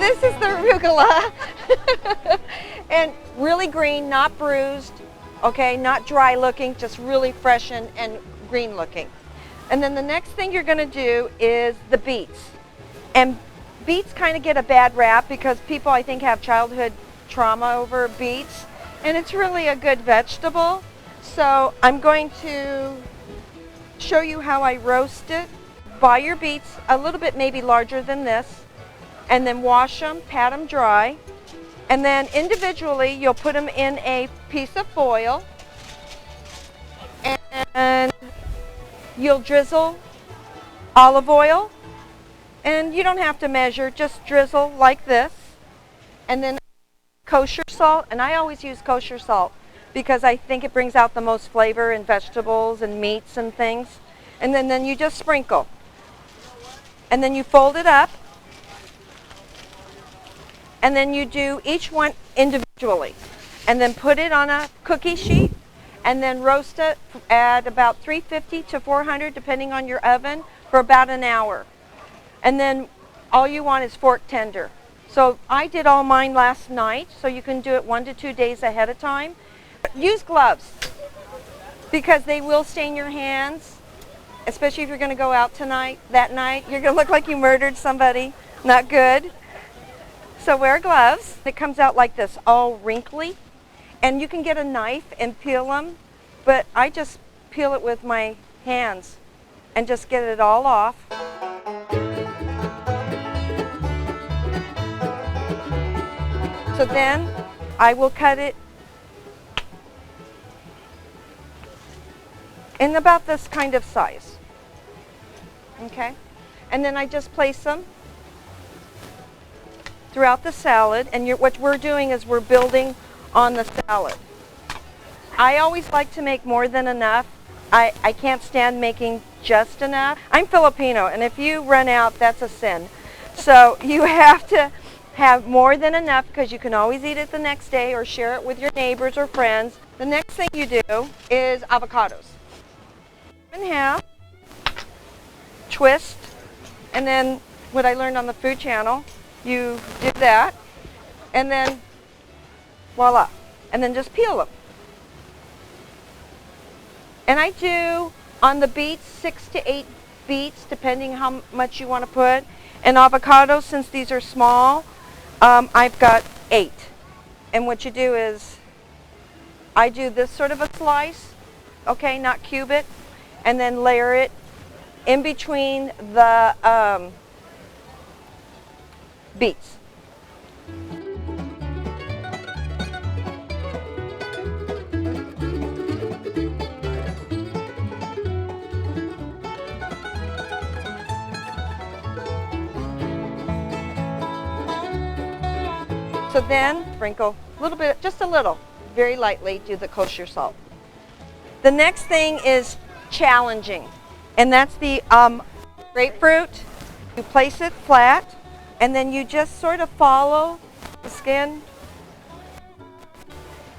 This is the arugula. And really green, not bruised, okay, not dry looking, just really fresh and green looking. And then the next thing you're going to do is the beets. And beets kind of get a bad rap because people, I think, have childhood trauma over beets. And it's really a good vegetable. So I'm going to show you how I roast it. Buy your beets a little bit maybe larger than this, and then wash them, pat them dry. And then individually, you'll put them in a piece of foil, and you'll drizzle olive oil, and you don't have to measure, just drizzle like this. And then kosher salt, and I always use kosher salt because I think it brings out the most flavor in vegetables and meats and things. And then you just sprinkle. And then you fold it up. And then you do each one individually. And then put it on a cookie sheet. And then roast it at about 350 to 400, depending on your oven, for about an hour. And then all you want is fork tender. So I did all mine last night, so you can do it 1 to 2 days ahead of time. Use gloves because they will stain your hands, especially if you're going to go out that night. You're going to look like you murdered somebody. Not good. So wear gloves. It comes out like this, all wrinkly. And you can get a knife and peel them, but I just peel it with my hands and just get it all off. So then I will cut it in about this kind of size. Okay? And then I just place them throughout the salad, and what we're doing is we're building on the salad. I always like to make more than enough. I can't stand making just enough. I'm Filipino, and if you run out, that's a sin. So you have to have more than enough because you can always eat it the next day or share it with your neighbors or friends. The next thing you do is avocados. In half, twist, and then what I learned on the Food Channel, you do that, and then voila, and then just peel them. And I do, on the beets, 6 to 8 beets, depending how much you want to put. And avocados, since these are small, I've got 8. And what you do is, I do this sort of a slice, okay, not cube it, and then layer it in between the beets. So then sprinkle a little bit, just a little, very lightly, do the kosher salt. The next thing is challenging, and that's the grapefruit. You place it flat, and then you just sort of follow the skin,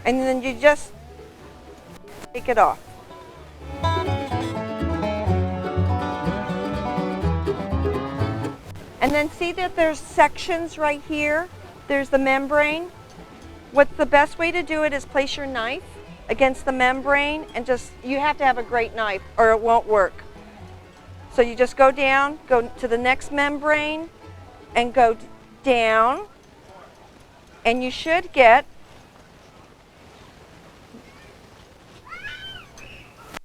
and then you just take it off. And then see that there's sections right here. There's the membrane. What's the best way to do it is place your knife against the membrane, and you have to have a great knife or it won't work. So you just go down, go to the next membrane, and go down, and you should get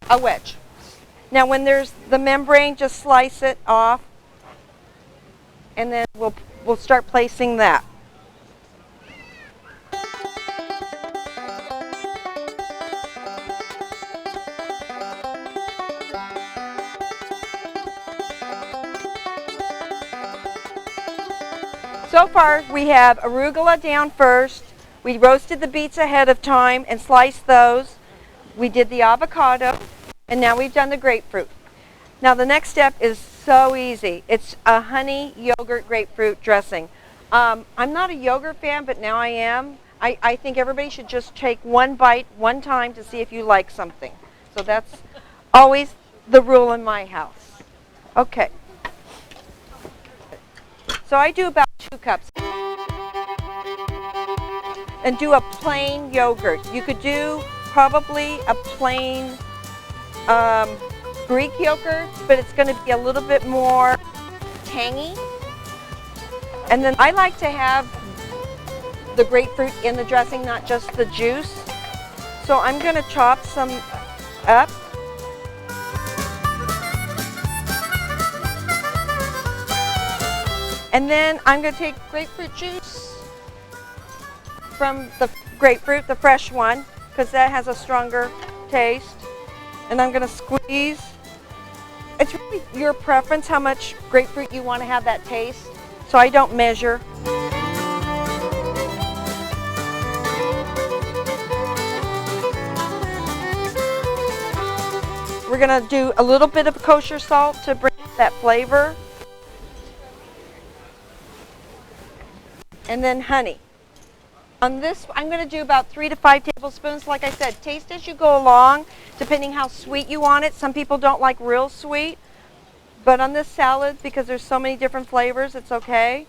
a wedge. Now when there's the membrane, just slice it off, and then we'll start placing that. So far, we have arugula down first. We roasted the beets ahead of time and sliced those. We did the avocado, and now we've done the grapefruit. Now the next step is so easy. It's a honey yogurt grapefruit dressing. I'm not a yogurt fan, but now I am. I think everybody should just take one bite one time to see if you like something. So that's always the rule in my house. Okay. So I do about 2 cups. and do a plain yogurt. You could do probably a plain Greek yogurt, but it's going to be a little bit more tangy. And then I like to have the grapefruit in the dressing, not just the juice. So I'm going to chop some up. And then I'm going to take grapefruit juice from the grapefruit, the fresh one, because that has a stronger taste. And I'm going to squeeze. It's really your preference how much grapefruit you want to have that taste. So I don't measure. We're going to do a little bit of kosher salt to bring that flavor. And then honey. On this, I'm going to do about 3 to 5 tablespoons. Like I said, taste as you go along, depending how sweet you want it. Some people don't like real sweet. But on this salad, because there's so many different flavors, it's okay.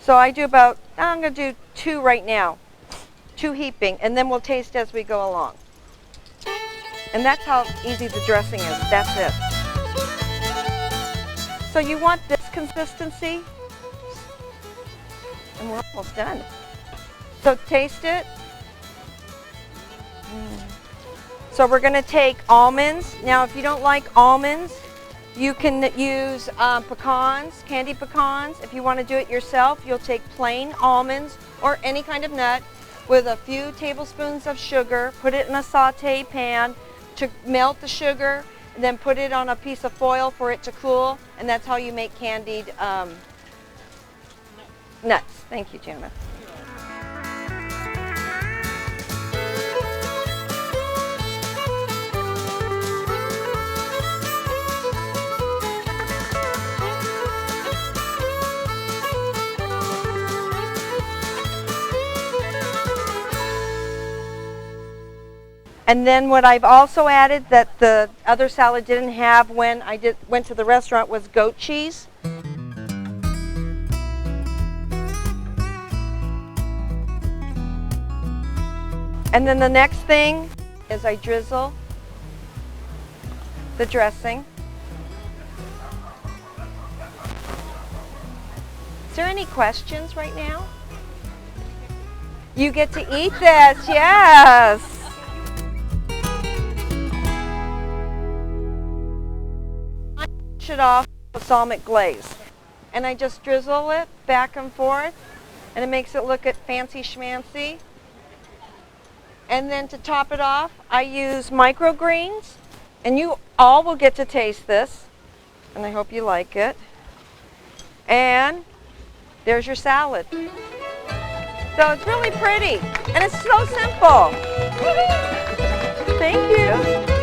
So I do about, I'm going to do 2 right now. 2 heaping, and then we'll taste as we go along. And that's how easy the dressing is. That's it. So you want this consistency, and we're almost done. So taste it. So we're going to take almonds. Now if you don't like almonds, you can use pecans, candied pecans. If you want to do it yourself, you'll take plain almonds or any kind of nut with a few tablespoons of sugar, put it in a saute pan to melt the sugar, and then put it on a piece of foil for it to cool, and that's how you make candied nuts. Thank you, Jana. And then what I've also added that the other salad didn't have when I went to the restaurant was goat cheese. And then the next thing is I drizzle the dressing. Is there any questions right now? You get to eat this, yes. It off with balsamic glaze, and I just drizzle it back and forth, and it makes it look fancy schmancy. And then to top it off, I use microgreens, and you all will get to taste this, and I hope you like it. And there's your salad. So it's really pretty, and it's so simple. Thank you.